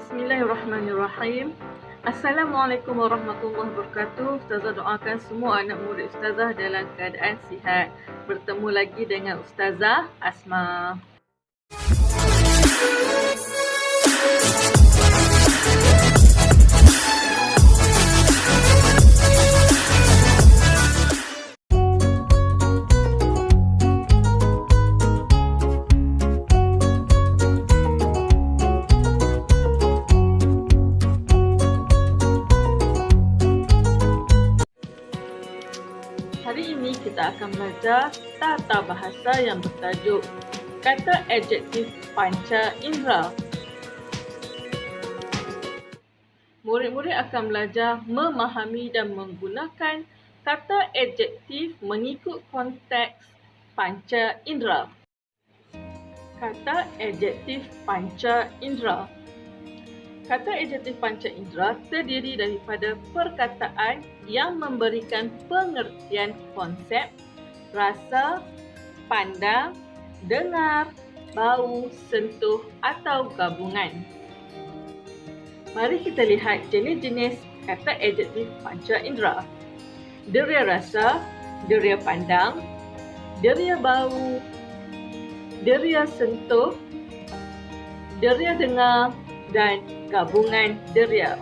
Bismillahirrahmanirrahim. Assalamualaikum warahmatullahi wabarakatuh. Ustazah doakan semua anak murid Ustazah dalam keadaan sihat. Bertemu lagi dengan Ustazah Asma. Hari ini kita akan belajar tata bahasa yang bertajuk kata adjektif panca indera. Murid-murid akan belajar memahami dan menggunakan kata adjektif mengikut konteks panca indera. Kata adjektif panca indera. Kata adjektif panca indera terdiri daripada perkataan yang memberikan pengertian konsep, rasa, pandang, dengar, bau, sentuh atau gabungan. Mari kita lihat jenis-jenis kata adjektif panca indera. Deria rasa, deria pandang, deria bau, deria sentuh, deria dengar dan gabungan deria.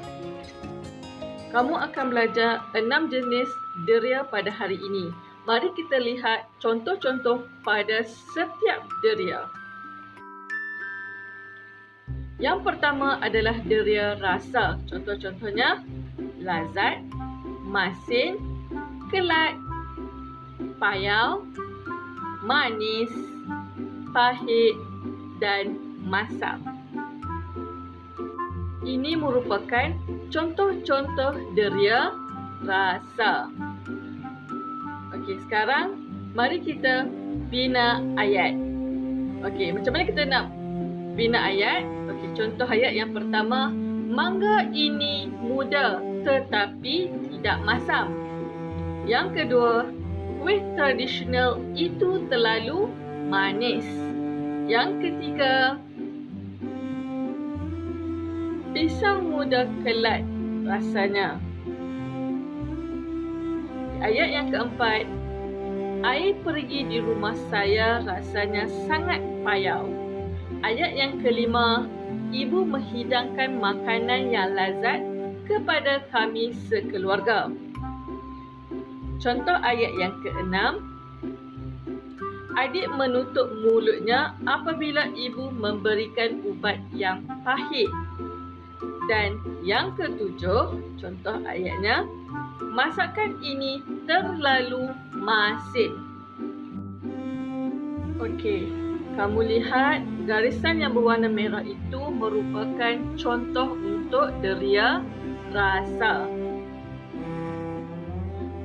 Kamu akan belajar 6 jenis deria pada hari ini. Mari kita lihat contoh-contoh pada setiap deria. Yang pertama adalah deria rasa. Contoh-contohnya lazat, masin, kelat, payau, manis, pahit dan masam. Ini merupakan contoh-contoh deria rasa. Okey, sekarang mari kita bina ayat. Okey, macam mana kita nak bina ayat? Okey, contoh ayat yang pertama, mangga ini muda tetapi tidak masam. Yang kedua, kuih tradisional itu terlalu manis. Yang ketiga, pisang muda kelat rasanya. Ayat yang keempat, air pergi di rumah saya rasanya sangat payau. Ayat yang kelima, ibu menghidangkan makanan yang lazat kepada kami sekeluarga. Contoh ayat yang keenam, adik menutup mulutnya apabila ibu memberikan ubat yang pahit. Dan yang ketujuh, contoh ayatnya, masakan ini terlalu masin. Okey, kamu lihat garisan yang berwarna merah itu merupakan contoh untuk deria rasa.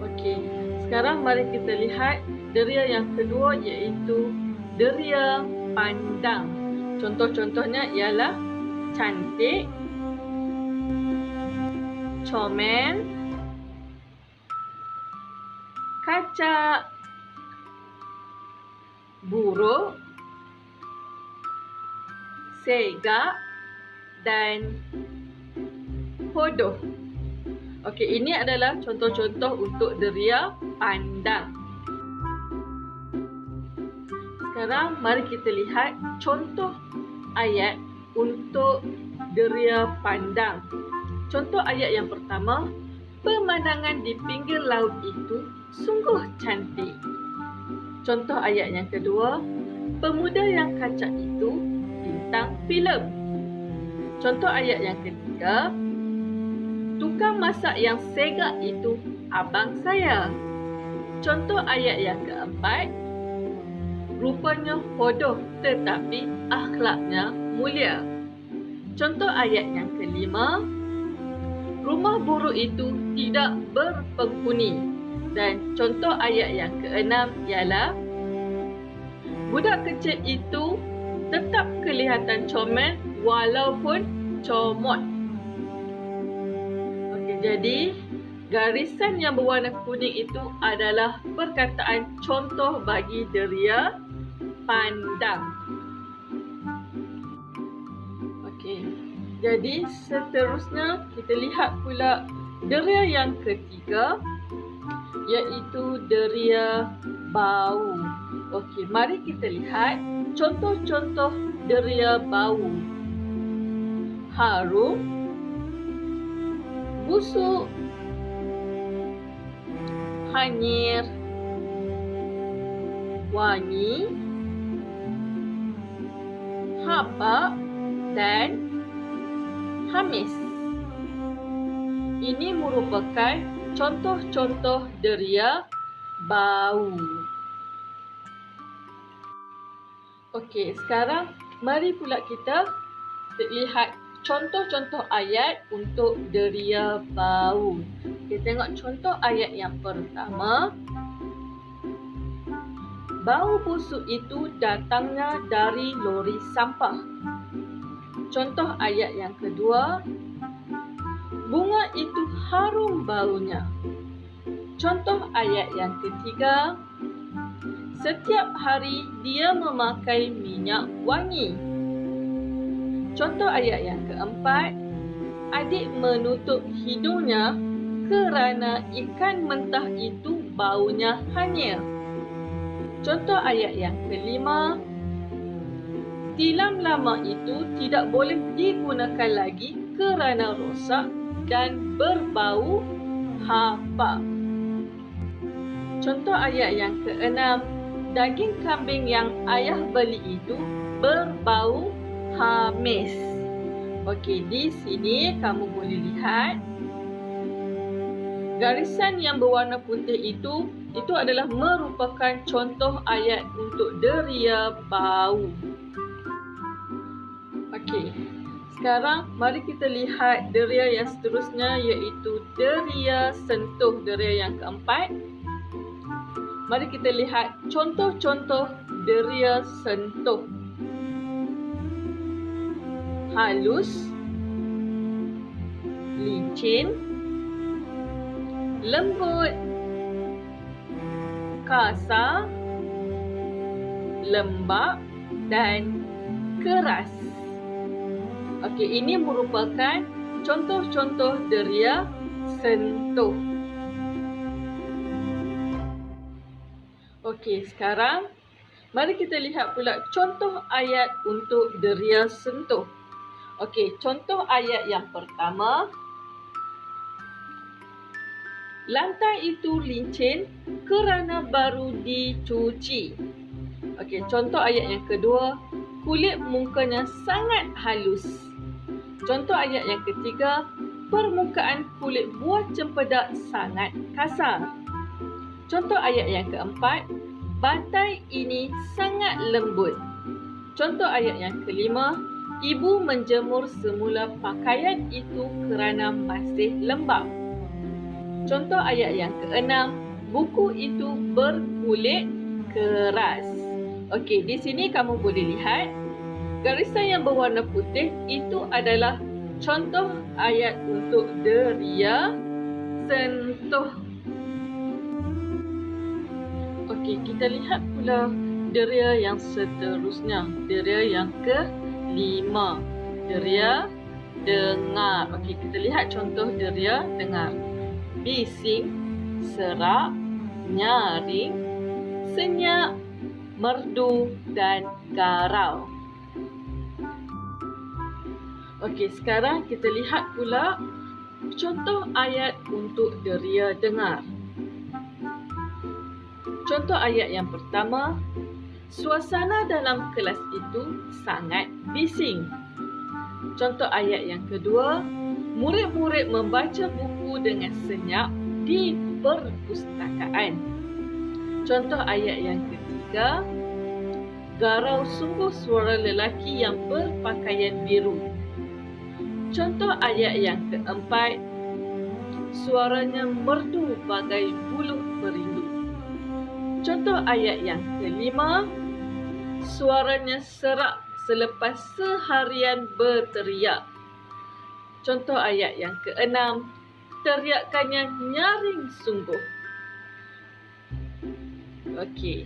Okey, sekarang mari kita lihat deria yang kedua iaitu deria pandang. Contoh-contohnya ialah cantik, comel, kacak, buruk, segak dan hodoh. Okey, ini adalah contoh-contoh untuk deria pandang. Sekarang mari kita lihat contoh ayat untuk deria pandang. Contoh ayat yang pertama, pemandangan di pinggir laut itu sungguh cantik. Contoh ayat yang kedua, pemuda yang kacak itu bintang filem. Contoh ayat yang ketiga, tukang masak yang segak itu abang saya. Contoh ayat yang keempat, rupanya hodoh tetapi akhlaknya mulia. Contoh ayat yang kelima, rumah buruk itu tidak berpenghuni. Dan contoh ayat yang keenam ialah budak kecil itu tetap kelihatan comel walaupun comot. Okey, jadi garisan yang berwarna kuning itu adalah perkataan contoh bagi deria pandang. Okey. Jadi seterusnya kita lihat pula deria yang ketiga, iaitu deria bau. Okey, mari kita lihat contoh-contoh deria bau. Harum, busuk, hanyir, wangi, habak dan hamis. Ini merupakan contoh-contoh deria bau. Okey, sekarang mari pula kita lihat contoh-contoh ayat untuk deria bau. Kita tengok contoh ayat yang pertama. Bau busuk itu datangnya dari lori sampah. Contoh ayat yang kedua. Bunga itu harum baunya. Contoh ayat yang ketiga. Setiap hari dia memakai minyak wangi. Contoh ayat yang keempat. Adik menutup hidungnya kerana ikan mentah itu baunya hanyir. Contoh ayat yang kelima. Tilam lama itu tidak boleh digunakan lagi kerana rosak dan berbau habak. Contoh ayat yang keenam. Daging kambing yang ayah beli itu berbau hamis. Okey, di sini kamu boleh lihat garisan yang berwarna putih itu adalah merupakan contoh ayat untuk deria bau. Okey, sekarang mari kita lihat deria yang seterusnya, iaitu deria sentuh, deria yang keempat. Mari kita lihat contoh-contoh deria sentuh. Halus, licin, lembut, kasar, lembap dan keras. Okey, ini merupakan contoh-contoh deria sentuh. Okey, sekarang mari kita lihat pula contoh ayat untuk deria sentuh. Okey, contoh ayat yang pertama. Lantai itu licin kerana baru dicuci. Okey, contoh ayat yang kedua. Kulit mukanya sangat halus. Contoh ayat yang ketiga. Permukaan kulit buah cempedak sangat kasar. Contoh ayat yang keempat. Bantai ini sangat lembut. Contoh ayat yang kelima. Ibu menjemur semula pakaian itu kerana masih lembap. Contoh ayat yang keenam. Buku itu berkulit keras. Okey, di sini kamu boleh lihat garisan yang berwarna putih itu adalah contoh ayat untuk deria sentuh. Okey, kita lihat pula deria yang seterusnya. Deria yang kelima. Deria dengar. Okey, kita lihat contoh deria dengar. Bising, serak, nyaring, senyap, merdu dan garau. Okey, sekarang kita lihat pula contoh ayat untuk deria dengar. Contoh ayat yang pertama. Suasana dalam kelas itu sangat bising. Contoh ayat yang kedua. Murid-murid membaca buku dengan senyap di perpustakaan. Contoh ayat yang ketiga. Garau sungguh suara lelaki yang berpakaian biru. Contoh ayat yang keempat. Suaranya merdu bagai buluh berindu. Contoh ayat yang kelima. Suaranya serak selepas seharian berteriak. Contoh ayat yang keenam. Teriakannya nyaring sungguh. Okey.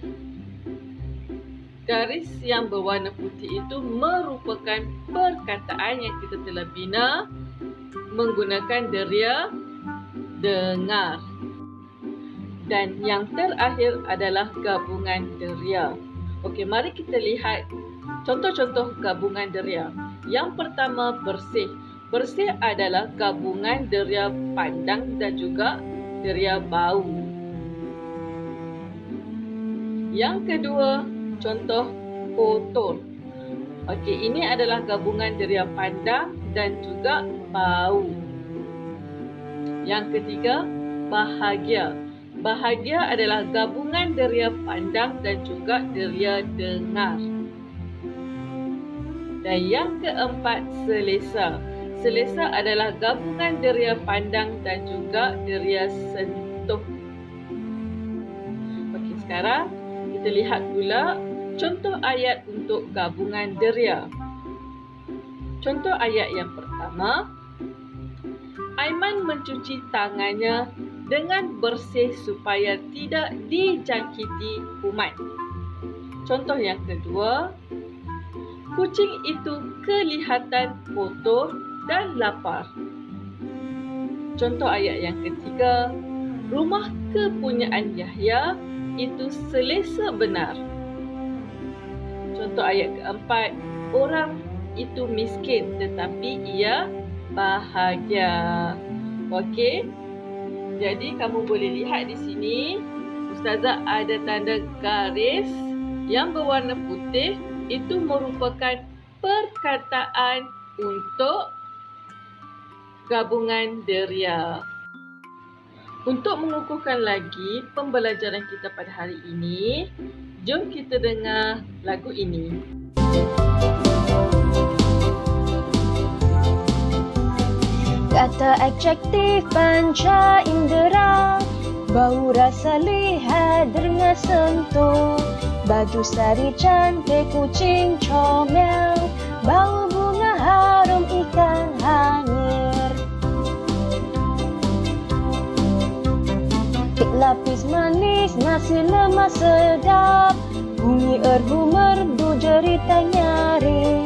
Garis yang berwarna putih itu merupakan perkataan yang kita telah bina menggunakan deria dengar. Dan yang terakhir adalah gabungan deria. Okey, mari kita lihat contoh-contoh gabungan deria. Yang pertama, bersih. Bersih adalah gabungan deria pandang dan juga deria bau. Yang kedua, contoh kotor. Okey, ini adalah gabungan deria pandang dan juga bau. Yang ketiga, bahagia. Bahagia adalah gabungan deria pandang dan juga deria dengar. Dan yang keempat, selesa. Selesa adalah gabungan deria pandang dan juga deria sentuh. Okey, sekarang kita lihat pula contoh ayat untuk gabungan deria. Contoh ayat yang pertama, Aiman mencuci tangannya dengan bersih supaya tidak dijangkiti kuman. Contoh yang kedua, kucing itu kelihatan kotor dan lapar. Contoh ayat yang ketiga, rumah kepunyaan Yahya itu selesa benar. Contoh ayat keempat, orang itu miskin tetapi ia bahagia. Okey. Jadi kamu boleh lihat di sini, Ustazah ada tanda garis yang berwarna putih, itu merupakan perkataan untuk gabungan deria. Untuk mengukuhkan lagi pembelajaran kita pada hari ini, jom kita dengar lagu ini. Kata adjektif panca indera, bau rasa lihat dengar sentuh, baju sari cantik kucing comel, bau bunga harum ikan hanyir. Tik lapis manis nasi lemak sedap, bunyi erhu merdu jerita nyari,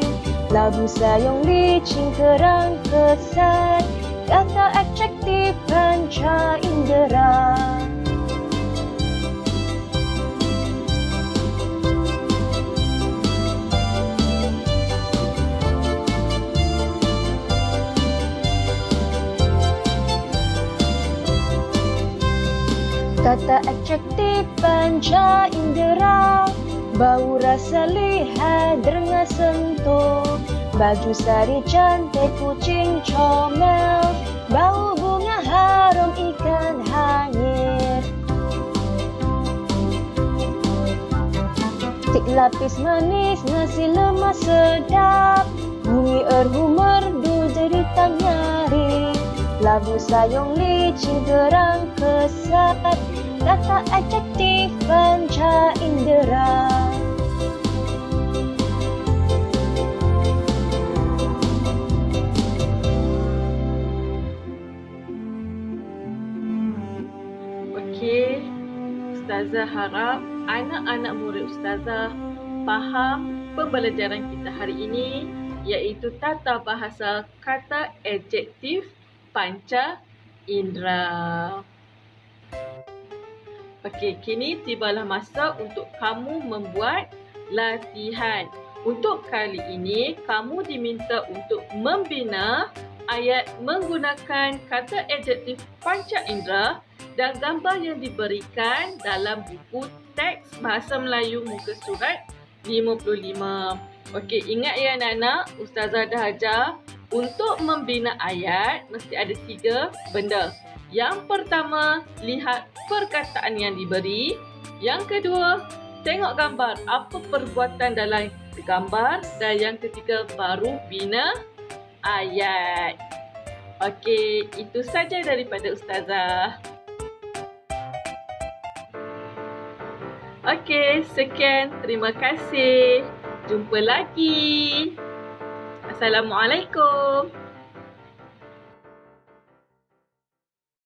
labu sayung licin kerang kesat, kata adjektif panca indera. Kata adjektif panca indera, bau rasa lihat dengar sentuh, baju sari cantik kucing comel, bau bunga harum ikan hanyir. Tik lapis manis nasi lemak sedap, bunyi erhu merdu jerita nyari, labu sayung licin kerang kesat, kata adjektif panca indera. Okey, Ustazah harap anak-anak murid Ustazah faham pembelajaran kita hari ini, iaitu tata bahasa kata adjektif panca indera. Okey, kini tibalah masa untuk kamu membuat latihan. Untuk kali ini, kamu diminta untuk membina ayat menggunakan kata adjektif panca indera dan gambar yang diberikan dalam buku teks Bahasa Melayu muka surat 55. Okey, ingat ya anak-anak, Ustazah dah ajar untuk membina ayat mesti ada 3 benda. Yang pertama, lihat perkataan yang diberi. Yang kedua, tengok gambar apa perbuatan dalam gambar. Dan yang ketiga, baru bina ayat. Okey, itu saja daripada Ustazah. Okey, sekian. Terima kasih. Jumpa lagi. Assalamualaikum.